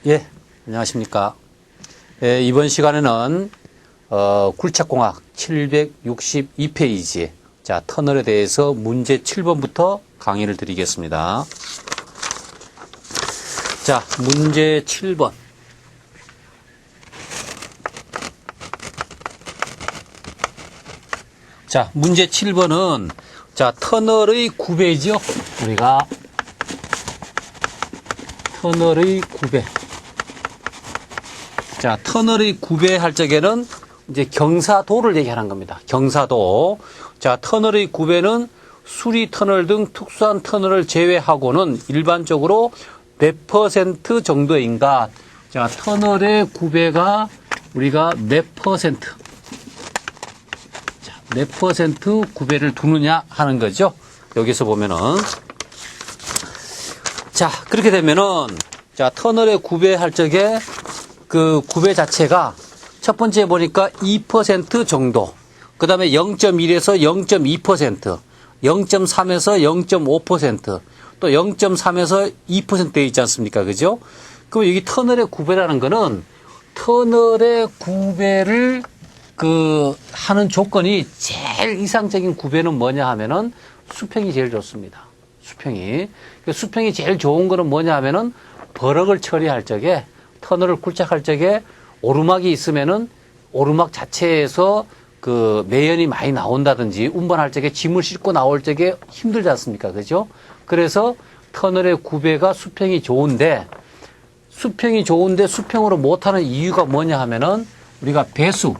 예, 안녕하십니까. 이번 시간에는 굴착공학 762페이지 자, 터널에 대해서 문제 7번부터 강의를 드리겠습니다. 자, 문제 7번. 자, 문제 7번은 자, 터널의 구배이죠. 우리가 터널의 구배. 자, 터널의 구배할 적에는 이제 경사도를 얘기하는 겁니다. 경사도. 자, 터널의 구배는 수리 터널 등 특수한 터널을 제외하고는 일반적으로 몇 퍼센트 정도인가? 자, 터널의 구배가 우리가 몇 퍼센트? 자, 몇 퍼센트 구배를 두느냐 하는 거죠. 여기서 보면은. 자, 그렇게 되면은, 자, 터널의 구배할 적에 그 구배 자체가 첫 번째 보니까 2% 정도, 그 다음에 0.1에서 0.2%, 0.3에서 0.5%, 또 0.3에서 2% 되어 있지 않습니까? 그죠? 그럼 여기 터널의 구배라는 거는 터널의 구배를 하는 조건이 제일 이상적인 구배는 뭐냐 하면은 수평이 제일 좋습니다. 수평이. 수평이 제일 좋은 거는 뭐냐 하면은 버럭을 처리할 적에 터널을 굴착할 적에 오르막이 있으면은 오르막 자체에서 그 매연이 많이 나온다든지 운반할 적에 짐을 싣고 나올 적에 힘들지 않습니까? 그죠? 그래서 터널의 구배가 수평이 좋은데 수평으로 못하는 이유가 뭐냐 하면은 우리가 배수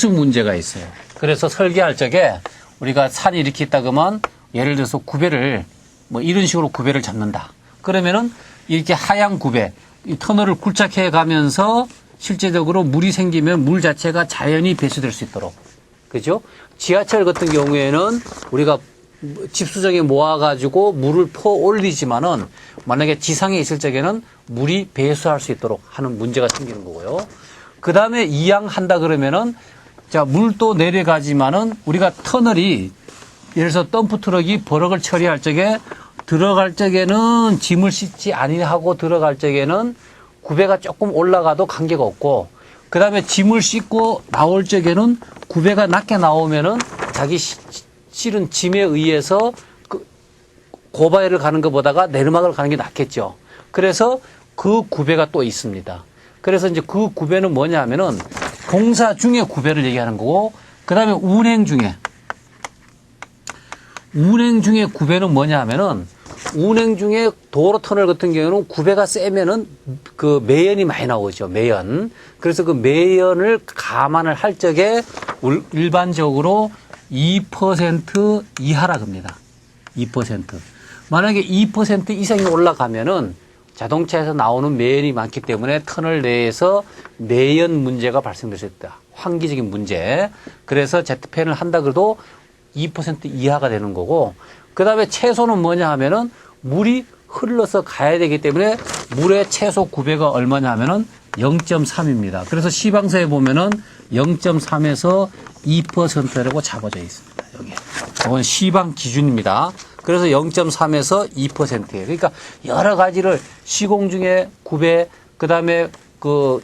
문제가 있어요. 그래서 설계할 적에 우리가 산이 이렇게 있다 그러면 예를 들어서 구배를 뭐 이런 식으로 구배를 잡는다. 그러면은 이렇게 하향 구배, 이 터널을 굴착해 가면서 실제적으로 물이 생기면 물 자체가 자연히 배수될 수 있도록. 그죠? 지하철 같은 경우에는 우리가 집수정에 모아가지고 물을 퍼 올리지만은 만약에 지상에 있을 적에는 물이 배수할 수 있도록 하는 문제가 생기는 거고요. 그 다음에 이양한다 그러면은 자, 물도 내려가지만은 우리가 터널이 예를 들어서 덤프 트럭이 버럭을 처리할 적에 들어갈 적에는 짐을 싣지 아니하고 들어갈 적에는 구배가 조금 올라가도 관계가 없고, 그 다음에 짐을 싣고 나올 적에는 구배가 낮게 나오면은 자기 실은 짐에 의해서 고바위를 가는 것보다가 내리막을 가는 게 낫겠죠. 그래서 그 구배가 또 있습니다. 그래서 이제 그 구배는 뭐냐 하면은 공사 중에 구배를 얘기하는 거고, 그 다음에 운행 중에 구배는 뭐냐 하면은 운행 중에 도로 터널 같은 경우는 구배가 세면은 그 매연이 많이 나오죠. 매연. 그래서 그 매연을 감안을 할 적에 일반적으로 2% 이하라 겁니다. 2%. 만약에 2% 이상이 올라가면은 자동차에서 나오는 매연이 많기 때문에 터널 내에서 매연 문제가 발생될 수 있다. 환기적인 문제. 그래서 제트팬을 한다 그래도 2% 이하가 되는 거고, 그 다음에 최소는 뭐냐 하면은 물이 흘러서 가야 되기 때문에 물의 최소 구배가 얼마냐 하면은 0.3입니다. 그래서 시방서에 보면은 0.3에서 2%라고 잡아져 있습니다. 여기. 이건 시방 기준입니다. 그래서 0.3에서 2%예요. 그러니까 여러 가지를 시공 중에 구배, 그 다음에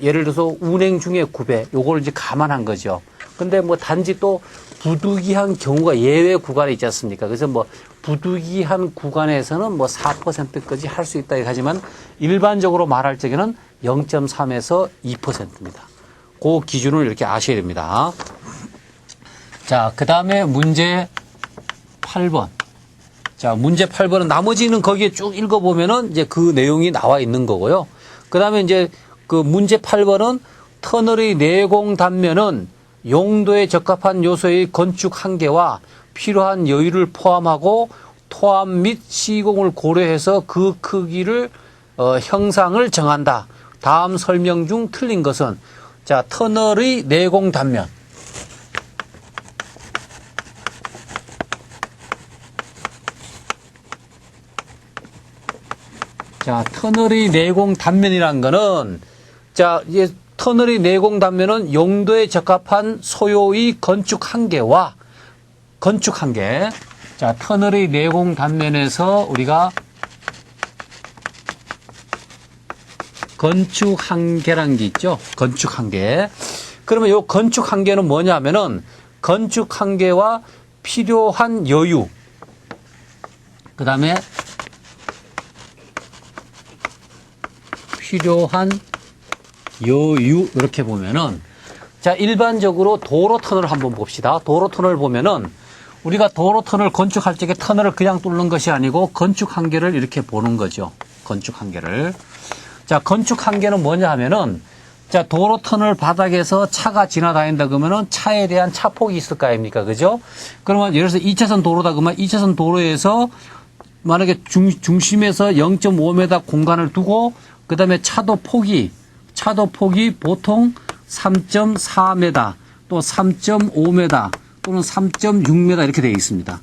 예를 들어서 운행 중에 구배, 요걸 이제 감안한 거죠. 근데 뭐 단지 또 부득이한 경우가 예외 구간에 있지 않습니까? 그래서 뭐 부득이한 구간에서는 뭐 4%까지 할 수 있다 하지만 일반적으로 말할 적에는 0.3에서 2%입니다. 그 기준을 이렇게 아셔야 됩니다. 자, 그 다음에 문제 8번. 자, 문제 8번은 나머지는 거기에 쭉 읽어보면은 이제 그 내용이 나와 있는 거고요. 그 다음에 이제 그 문제 8번은 터널의 내공 단면은 용도에 적합한 요소의 건축 한계와 필요한 여유를 포함하고 토합 및 시공을 고려해서 그 크기를 형상을 정한다. 다음 설명 중 틀린 것은 자, 터널의 내공 단면. 자, 터널의 내공 단면이라는 거는 자, 이제 터널의 내공 단면은 용도에 적합한 소요의 건축 한계와 자, 터널의 내공 단면에서 우리가 건축 한계란 게 있죠. 건축 한계. 그러면 요 건축 한계는 뭐냐 하면은 건축 한계와 필요한 여유. 그다음에 필요한 여유 이렇게 보면은 자, 일반적으로 도로 터널을 한번 봅시다. 도로 터널 보면은 우리가 도로 터널 건축할 적에 터널을 그냥 뚫는 것이 아니고 건축 한계를 이렇게 보는 거죠. 건축 한계를. 자, 건축 한계는 뭐냐 하면은 자, 도로 터널 바닥에서 차가 지나다닌다 그러면은 차에 대한 차폭이 있을 거 아닙니까? 그죠? 그러면 예를 들어서 2차선 도로다 그러면 2차선 도로에서 만약에 중심에서 0.5m 공간을 두고 그다음에 차도 폭이 보통 3.4m 또 3.5m 또는 3.6m 이렇게 되어 있습니다.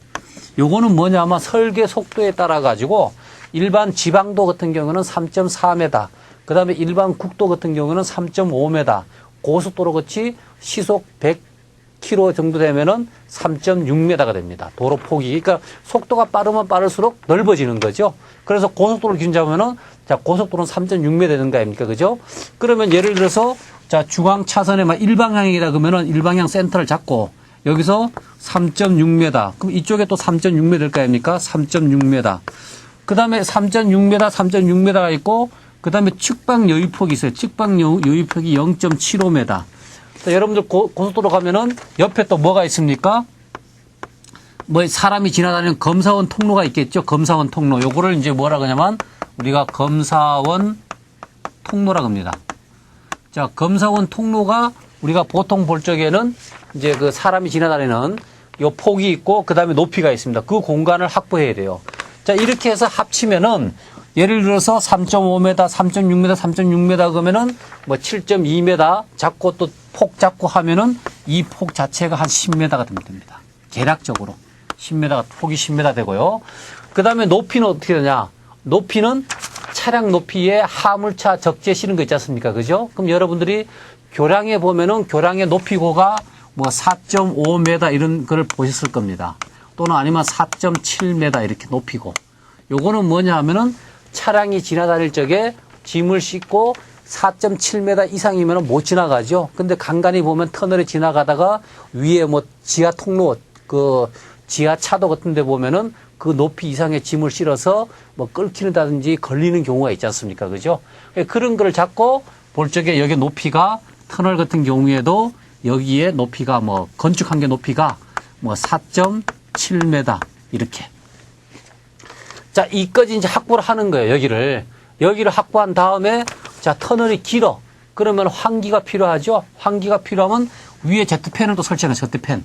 요거는 뭐냐면 설계 속도에 따라 가지고 일반 지방도 같은 경우는 3.4m, 그 다음에 일반 국도 같은 경우는 3.5m, 고속도로 같이 시속 100km 정도 되면은 3.6m가 됩니다. 도로 폭이. 그러니까 속도가 빠르면 빠를수록 넓어지는 거죠. 그래서 고속도로를 기준 잡으면은 자, 고속도로는 3.6m 되는 거 아닙니까? 그죠? 그러면 예를 들어서 자, 중앙 차선에 막 일방향이라 그러면은 일방향 센터를 잡고 여기서 3.6m. 그럼 이쪽에 또 3.6m 될 거 아닙니까? 3.6m. 그 다음에 3.6m가 있고, 그 다음에 측방 여유폭이 있어요. 측방 여유폭이 0.75m. 자, 여러분들 고속도로 가면은 옆에 또 뭐가 있습니까? 뭐 사람이 지나다니는 검사원 통로가 있겠죠. 검사원 통로. 요거를 이제 뭐라고 하냐면 우리가 검사원 통로라고 합니다. 자, 검사원 통로가 우리가 보통 볼 적에는 이제 그 사람이 지나다니는 요 폭이 있고 그 다음에 높이가 있습니다. 그 공간을 확보해야 돼요. 자, 이렇게 해서 합치면은 예를 들어서 3.5m, 3.6m, 3.6m 그러면은 뭐 7.2m 잡고 또 폭 잡고 하면은 이 폭 자체가 한 10m가 됩니다. 계략적으로 10m, 폭이 10m 되고요. 그 다음에 높이는 어떻게 되냐? 높이는 차량 높이에 화물차 적재 실은 거 있지 않습니까? 그죠? 그럼 여러분들이 교량에 보면은 교량의 높이고가 뭐 4.5m 이런 거를 보셨을 겁니다. 또는 아니면 4.7m 이렇게 높이고. 요거는 뭐냐 하면은 차량이 지나다닐 적에 짐을 싣고 4.7m 이상이면 못 지나가죠. 근데 간간히 보면 터널에 지나가다가 위에 뭐 지하 통로, 그 지하차도 같은 데 보면은 그 높이 이상의 짐을 실어서 뭐 끓기는다든지 걸리는 경우가 있지 않습니까? 그죠? 그런 거를 잡고 볼 적에 여기 높이가 터널 같은 경우에도 여기에 높이가 뭐 건축 한계 높이가 뭐 4.7m 이렇게. 자, 이까지 이제 확보를 하는 거예요. 여기를 확보한 다음에 자, 터널이 길어. 그러면 환기가 필요하죠. 환기가 필요하면 위에 제트팬을 또 설치하는 제트팬.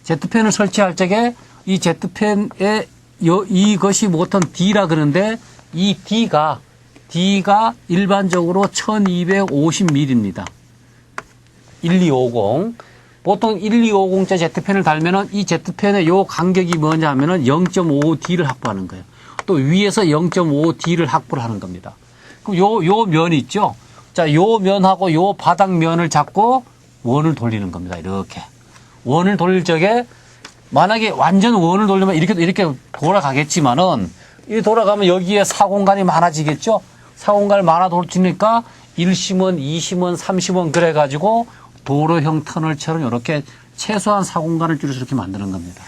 제트팬을 설치할 적에 이 제트팬에 이것이 보통 D라 그러는데 이 D가 일반적으로 1250mm입니다. 1250. 보통 1250짜 제트팬을 달면은 이 제트팬의 요 간격이 뭐냐 하면은 0.5D를 확보하는 거예요. 또 위에서 0.5D를 확보를 하는 겁니다. 그럼 요 면이 있죠? 자, 요 면하고 요 바닥 면을 잡고 원을 돌리는 겁니다. 이렇게. 원을 돌릴 적에 만약에 완전 원을 돌리면 이렇게 돌아가겠지만은 이 돌아가면 여기에 사공간이 많아지겠죠? 사공간이 많아지니까 1심원, 2심원, 3심원 그래가지고 도로형 터널처럼 이렇게 최소한 사공간을 줄여서 이렇게 만드는 겁니다.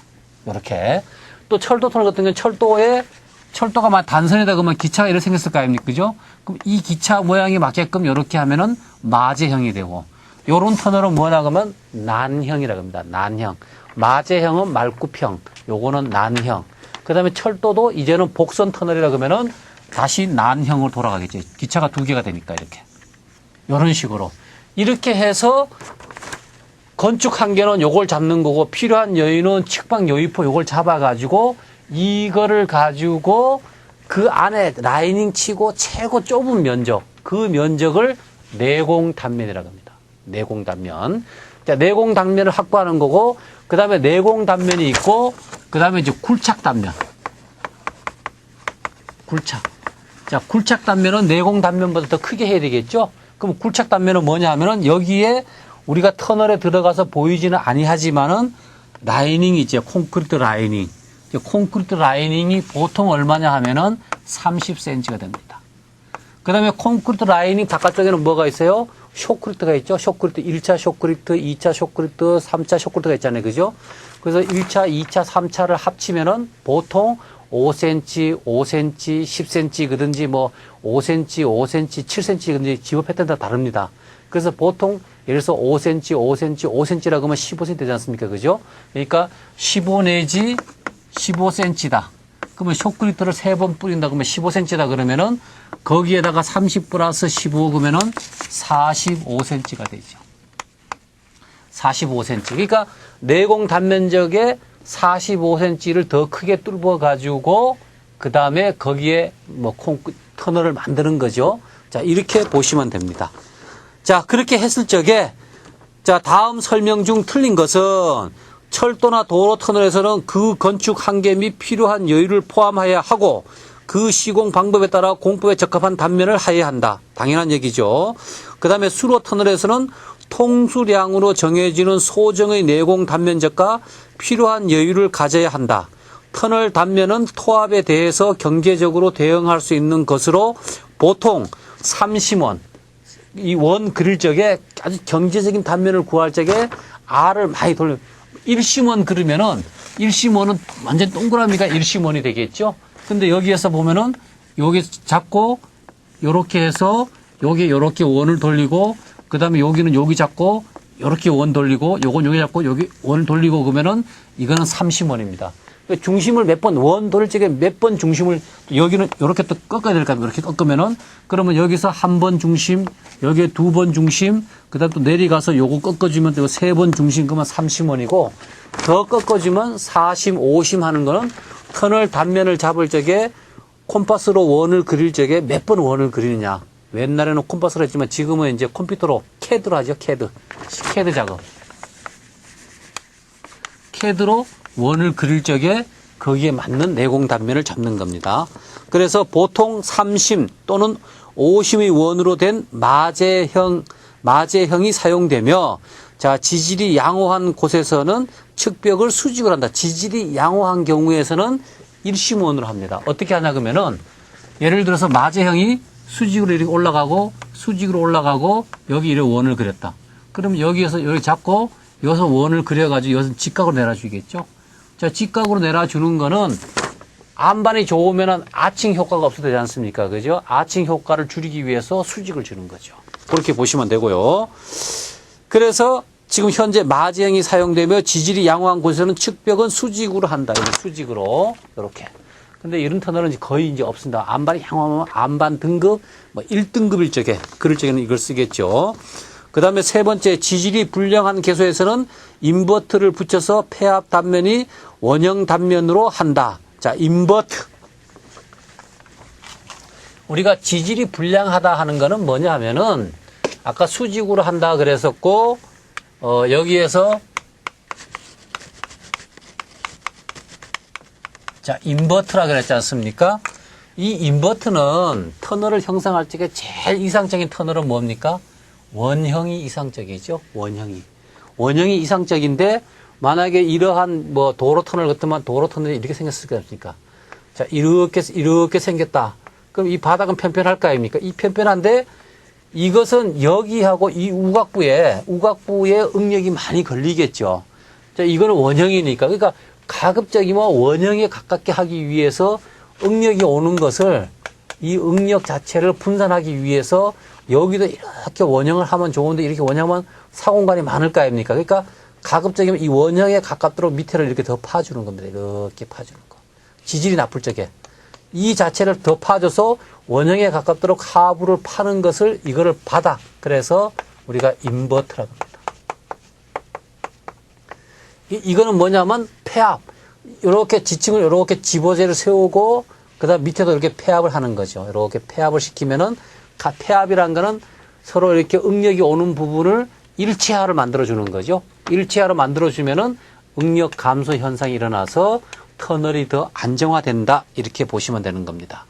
이렇게. 또 철도 터널 같은 경우는 철도가 막 단선이다 그러면 기차가 이렇게 생겼을 거 아닙니까? 그죠? 그럼 이 기차 모양이 맞게끔 이렇게 하면은 마제형이 되고, 요런 터널은 뭐냐 그러면 난형이라고 합니다. 난형. 마제형은 말굽형. 요거는 난형. 그 다음에 철도도 이제는 복선 터널이라 그러면은 다시 난형으로 돌아가겠죠. 기차가 두 개가 되니까 이렇게. 요런 식으로. 이렇게 해서 건축 한계는 요걸 잡는 거고 필요한 여유는 측방 여유포 요걸 잡아가지고 이거를 가지고 그 안에 라이닝 치고 최고 좁은 면적, 그 면적을 내공단면이라고 합니다. 내공단면. 자, 내공단면을 확보하는 거고, 그 다음에 내공단면이 있고, 그 다음에 이제 굴착단면. 굴착. 자, 굴착단면은 내공단면보다 더 크게 해야 되겠죠? 그럼 굴착단면은 뭐냐 하면은 여기에 우리가 터널에 들어가서 보이지는 아니하지만은 라이닝이 있죠. 콘크리트 라이닝. 콘크리트 라이닝이 보통 얼마냐 하면은 30cm가 됩니다. 그 다음에 콘크리트 라이닝 바깥쪽에는 뭐가 있어요? 쇼크리트가 있죠. 쇼크리트 1차 쇼크리트, 2차 쇼크리트, 3차 쇼크리트가 있잖아요. 그죠? 그래서 1차, 2차, 3차를 합치면은 보통 5cm, 5cm, 10cm 그든지 뭐 5cm, 5cm, 7cm 그든지 집업 패턴이 다 다릅니다. 그래서 보통 예를 들어서 5cm, 5cm, 5cm라고 하면 15cm 되지 않습니까? 그죠? 그러니까 15 내지 15cm다. 그러면 쇼크리트를 3번 뿌린다 그러면 15cm다 그러면은 거기에다가 30 플러스 15 그러면은 45cm가 되죠. 45cm. 그러니까 내공 단면적에 45cm를 더 크게 뚫어 가지고 그 다음에 거기에 뭐 터널을 만드는 거죠. 자, 이렇게 보시면 됩니다. 자, 그렇게 했을 적에 자, 다음 설명 중 틀린 것은 철도나 도로 터널에서는 그 건축 한계 및 필요한 여유를 포함해야 하고 그 시공 방법에 따라 공법에 적합한 단면을 하여야 한다. 당연한 얘기죠. 그 다음에 수로 터널에서는 통수량으로 정해지는 소정의 내공 단면적과 필요한 여유를 가져야 한다. 터널 단면은 토합에 대해서 경제적으로 대응할 수 있는 것으로 보통 30원, 이 원 그릴 적에 아주 경제적인 단면을 구할 적에 R을 많이 돌려. 1심원 그러면은 1심원은 완전 동그라미가 1심원이 되겠죠. 근데 여기에서 보면은 여기 잡고 요렇게 해서 여기 요렇게 원을 돌리고 그다음에 여기는 여기 잡고 요렇게 원 돌리고 요건 여기 잡고 여기 원을 돌리고 그러면은 이거는 3심원입니다. 중심을 몇 번 원 돌릴 적에 몇 번 중심을 여기는 이렇게 또 꺾어야 될까 이렇게 꺾으면은 그러면 여기서 한 번 중심 여기에 2번 중심 그다음 또 내려가서 요거 꺾어주면 또 3번 중심 그러면 3심원이고 더 꺾어주면 4심 5심 하는 거는 터널 단면을 잡을 적에 콤파스로 원을 그릴 적에 몇 번 원을 그리느냐. 옛날에는 콤파스로 했지만 지금은 이제 컴퓨터로 캐드로 하죠. 캐드 작업. 캐드로 원을 그릴 적에 거기에 맞는 내공 단면을 잡는 겁니다. 그래서 보통 3심 또는 5심의 원으로 된 마제형이 사용되며 자, 지질이 양호한 곳에서는 측벽을 수직을 한다. 지질이 양호한 경우에서는 1심 원으로 합니다. 어떻게 하냐 그러면은 예를 들어서 마제형이 수직으로 이렇게 올라가고 수직으로 올라가고 여기 이렇게 원을 그렸다. 그럼 여기에서 여기 잡고 여기서 원을 그려가지고 여기서 직각으로 내려주겠죠. 자, 직각으로 내려주는 거는 안반이 좋으면은 아칭 효과가 없어도 되지 않습니까? 그죠? 아칭 효과를 줄이기 위해서 수직을 주는 거죠. 그렇게 보시면 되고요. 그래서 지금 현재 마제형이 사용되며 지질이 양호한 곳에서는 측벽은 수직으로 한다. 이렇게 수직으로. 이렇게. 근데 이런 터널은 거의 이제 없습니다. 안반이 양호하면 안반 등급, 뭐 1등급일 적에, 그럴 적에는 이걸 쓰겠죠. 그 다음에 세 번째, 지질이 불량한 개소에서는 인버트를 붙여서 폐압 단면이 원형 단면으로 한다. 자, 인버트. 우리가 지질이 불량하다 하는 거는 뭐냐 하면은, 아까 수직으로 한다 그랬었고, 여기에서, 자, 인버트라 그랬지 않습니까? 이 인버트는 터널을 형성할 적에 제일 이상적인 터널은 뭡니까? 원형이 이상적이죠. 원형이 이상적인데 만약에 이러한 뭐 도로 터널 같으면 도로 터널이 이렇게 생겼을 거 아닙니까? 자, 이렇게 생겼다. 그럼 이 바닥은 편편할 거 아닙니까? 이 편편한데 이것은 여기하고 이 우각부에 응력이 많이 걸리겠죠. 자, 이거는 원형이니까. 그러니까 가급적이면 원형에 가깝게 하기 위해서 응력이 오는 것을 이 응력 자체를 분산하기 위해서 여기도 이렇게 원형을 하면 좋은데 이렇게 원형하면 사공간이 많을 거 아닙니까? 그러니까 가급적이면 이 원형에 가깝도록 밑에를 이렇게 더 파주는 겁니다. 이렇게 파주는 거. 지질이 나쁠 적에. 이 자체를 더 파줘서 원형에 가깝도록 하부를 파는 것을 이거를 바닥. 그래서 우리가 인버트라고 합니다. 이거는 뭐냐면 폐압. 이렇게 지층을 이렇게 집어제를 세우고 그다음 밑에도 이렇게 폐압을 하는 거죠. 이렇게 폐압을 시키면은 폐압이라는 거는 서로 이렇게 응력이 오는 부분을 일체화를 만들어주는 거죠. 일체화로 만들어주면은 응력 감소 현상이 일어나서 터널이 더 안정화된다. 이렇게 보시면 되는 겁니다.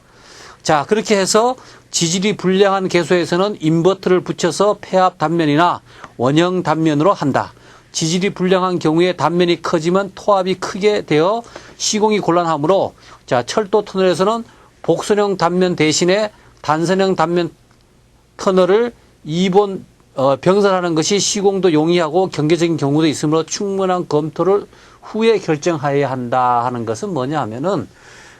자, 그렇게 해서 지질이 불량한 개소에서는 인버트를 붙여서 폐압 단면이나 원형 단면으로 한다. 지질이 불량한 경우에 단면이 커지면 토합이 크게 되어 시공이 곤란하므로 자, 철도 터널에서는 복선형 단면 대신에 단선형 단면 터널을 2본 병설하는 것이 시공도 용이하고 경제적인 경우도 있으므로 충분한 검토를 후에 결정하여야 한다 하는 것은 뭐냐 하면은,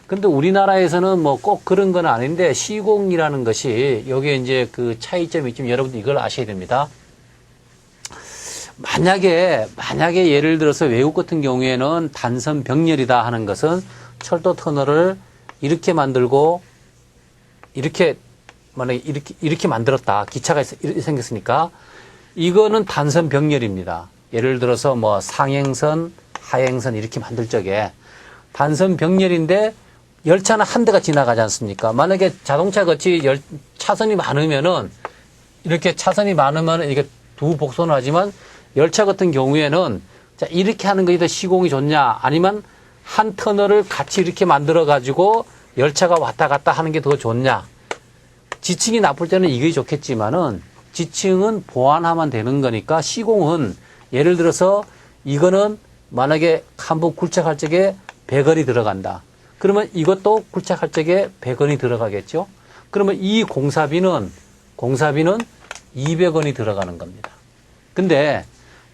근데 우리나라에서는 뭐 꼭 그런 건 아닌데 시공이라는 것이 여기에 이제 그 차이점이 있지만 여러분들 이걸 아셔야 됩니다. 만약에 예를 들어서 외국 같은 경우에는 단선 병렬이다 하는 것은 철도 터널을 이렇게 만들고 이렇게 만약에 이렇게 만들었다. 기차가 이렇게 생겼으니까 이거는 단선 병렬입니다. 예를 들어서 뭐 상행선, 하행선 이렇게 만들 적에 단선 병렬인데 열차는 한 대가 지나가지 않습니까? 만약에 자동차 같이 차선이 많으면은 이렇게 차선이 많으면 이게 두 복선을 하지만 열차 같은 경우에는 자, 이렇게 하는 것이 더 시공이 좋냐 아니면 한 터널을 같이 이렇게 만들어 가지고 열차가 왔다 갔다 하는 게 더 좋냐. 지층이 나쁠 때는 이게 좋겠지만은 지층은 보완하면 되는 거니까 시공은 예를 들어서 이거는 만약에 한번 굴착할 적에 100원이 들어간다. 그러면 이것도 굴착할 적에 100원이 들어가겠죠. 그러면 이 공사비는 200원이 들어가는 겁니다. 근데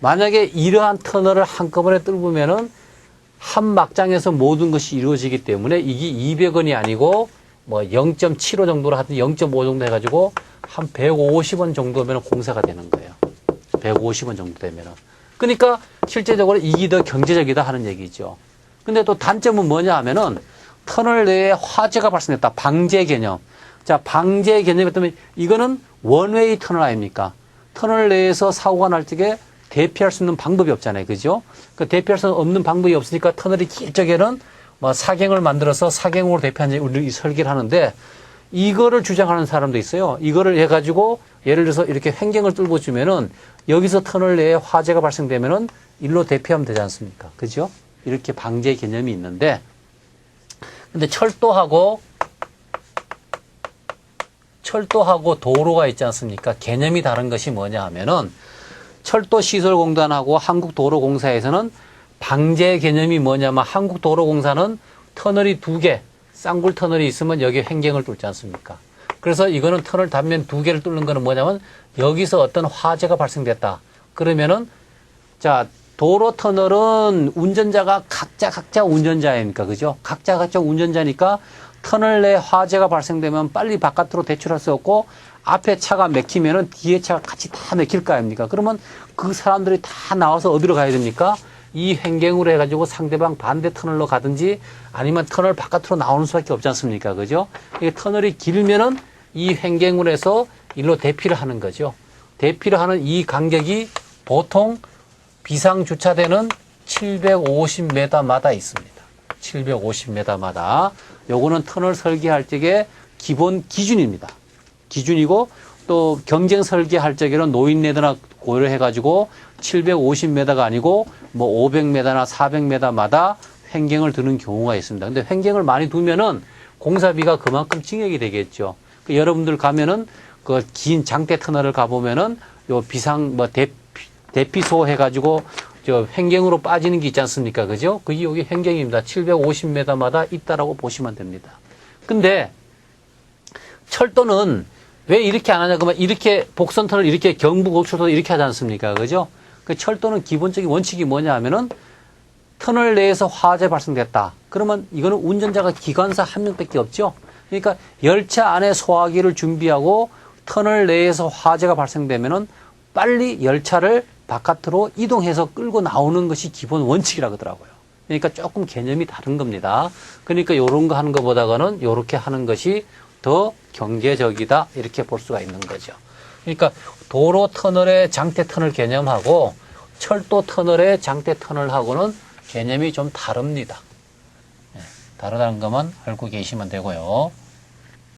만약에 이러한 터널을 한꺼번에 뚫으면은 한 막장에서 모든 것이 이루어지기 때문에 이게 200원이 아니고 뭐 0.75 정도로 하든 0.5 정도 해가지고 한 150원 정도면 공사가 되는 거예요. 150원 정도 되면은. 그러니까 실제적으로 이게 더 경제적이다 하는 얘기죠. 근데 또 단점은 뭐냐 하면은 터널 내에 화재가 발생했다. 방제 개념. 자, 방제 개념이 때문에 이거는 원웨이 터널 아닙니까? 터널 내에서 사고가 날 적에 대피할 수 있는 방법이 없잖아요. 그죠? 그 대피할 수 없는 방법이 없으니까 터널이 길 적에는 뭐 사경을 만들어서 사경으로 대피하는 우리 설계를 하는데 이거를 주장하는 사람도 있어요. 이거를 해가지고 예를 들어서 이렇게 횡경을 뚫고 주면은 여기서 터널 내에 화재가 발생되면은 일로 대피하면 되지 않습니까? 그죠? 이렇게 방제 개념이 있는데 근데 철도하고 도로가 있지 않습니까? 개념이 다른 것이 뭐냐 하면은 철도시설공단하고 한국도로공사에서는 방제 개념이 뭐냐면 한국도로공사는 터널이 2개, 쌍굴 터널이 있으면 여기 횡경을 뚫지 않습니까? 그래서 이거는 터널 단면 2개를 뚫는 거는 뭐냐면 여기서 어떤 화재가 발생됐다. 그러면은 자, 도로 터널은 운전자가 각자 운전자입니까? 그죠? 각자 운전자니까 터널 내 화재가 발생되면 빨리 바깥으로 대출할 수 없고 앞에 차가 막히면은 뒤에 차가 같이 다 막힐 거 아닙니까? 그러면 그 사람들이 다 나와서 어디로 가야 됩니까? 이 횡경으로 해가지고 상대방 반대 터널로 가든지 아니면 터널 바깥으로 나오는 수밖에 없지 않습니까? 그죠? 이 터널이 길면은 이 횡경으로 해서 일로 대피를 하는 거죠. 대피를 하는 이 간격이 보통 비상주차되는 750m마다 있습니다. 750m마다. 요거는 터널 설계할 적에 기본 기준입니다. 기준이고 또 경쟁 설계할 적에는 노인네들나 고려를 해가지고 750m가 아니고 뭐 500m나 400m마다 횡경을 두는 경우가 있습니다. 근데 횡경을 많이 두면은 공사비가 그만큼 증액이 되겠죠. 여러분들 가면은 그 긴 장대 터널을 가보면은 요 비상 뭐 대피소 해가지고 저 횡경으로 빠지는 게 있지 않습니까? 그죠? 그게 여기 횡경입니다. 750m마다 있다라고 보시면 됩니다. 근데 철도는 왜 이렇게 안 하냐? 그러면 이렇게 복선터널 이렇게 경부고속도로 이렇게 하지 않습니까? 그죠? 그 철도는 기본적인 원칙이 뭐냐 하면은 터널 내에서 화재 발생됐다. 그러면 이거는 운전자가 기관사 한 명밖에 없죠? 그러니까 열차 안에 소화기를 준비하고 터널 내에서 화재가 발생되면은 빨리 열차를 바깥으로 이동해서 끌고 나오는 것이 기본 원칙이라고 하더라고요. 그러니까 조금 개념이 다른 겁니다. 그러니까 요런 거 하는 것보다는 요렇게 하는 것이 더 경제적이다. 이렇게 볼 수가 있는 거죠. 그러니까 도로 터널의 장대 터널 개념하고 철도 터널의 장대 터널하고는 개념이 좀 다릅니다. 다르다는 것만 알고 계시면 되고요.